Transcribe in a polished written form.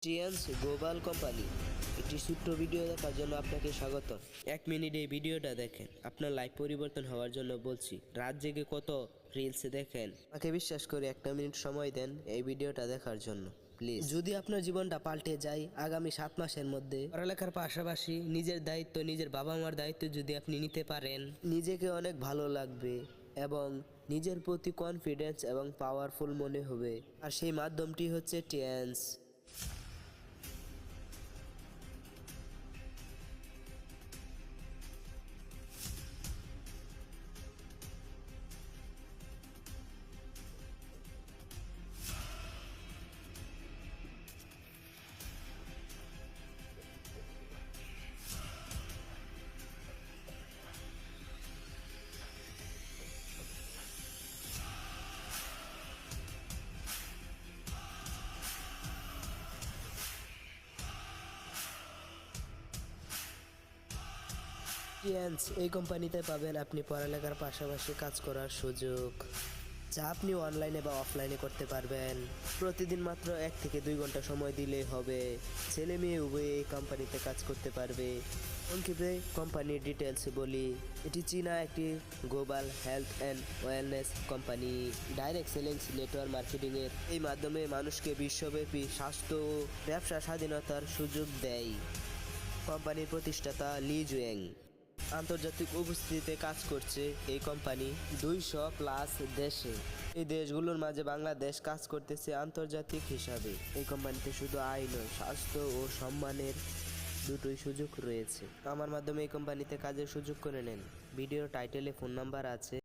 Tiens global company একটি ছোট্ট video দেখার জন্য আপনাকে স্বাগত। 1 মিনিট এই ভিডিওটা দেখেন, আপনার লাইফ পরিবর্তন হওয়ার জন্য বলছি। রাত জেগে কত রিলস দেখেন, আমাকে বিশ্বাস করে 1 মিনিট সময় দেন এই ভিডিওটা দেখার জন্য প্লিজ। যদি আপনার জীবনটা পাল্টে যায় আগামী 7 মাসের মধ্যে, পড়ালেখার পাশাপাশি নিজের দায়িত্ব, নিজের বাবা মার দায়িত্ব যদি আপনি নিতে পারেন, নিজেকে অনেক ভালো লাগবে এবং নিজের প্রতি কনফিডেন্স এবং পাওয়ারফুল মনে হবে। আর সেই মাধ্যমটি হচ্ছে টিয়ান্স। টিয়ান্স এই কোম্পানিতে পাবেন আপনি পড়ালেখার পাশাপাশি কাজ করার সুযোগ, যা আপনি অনলাইনে বা অফলাইনে করতে পারবেন। প্রতিদিন মাত্র 1 থেকে 2 ঘন্টা সময় দিলেই হবে। ছেলে মেয়ে উভয়ে এই কোম্পানিতে কাজ করতে পারবে। সংক্ষেপে কোম্পানির ডিটেলস বলি, এটি চীনা একটি global health and wellness company. Direct sellings network মার্কেটিংয়ের এই মাধ্যমে মানুষকে বিশ্বব্যাপী স্বাস্থ্য ও ব্যবসা স্বাধীনতার সুযোগ দেয়। কোম্পানির প্রতিষ্ঠাতা লি জুয়েং। আন্তর্জাতিক উপস্থিতিতে কাজ করছে এই কোম্পানি 200+ দেশে। এই দেশগুলোর মাঝে বাংলাদেশ কাজ করতেছে আন্তর্জাতিক হিসাবে। এই কোম্পানিতে শুধু আয় নয়, স্বাস্থ্য ও সম্মানের দুটোই সুযোগ রয়েছে। আমার মাধ্যমে এই কোম্পানিতে কাজের সুযোগ করে নেন। ভিডিওর টাইটেলে ফোন নাম্বার আছে।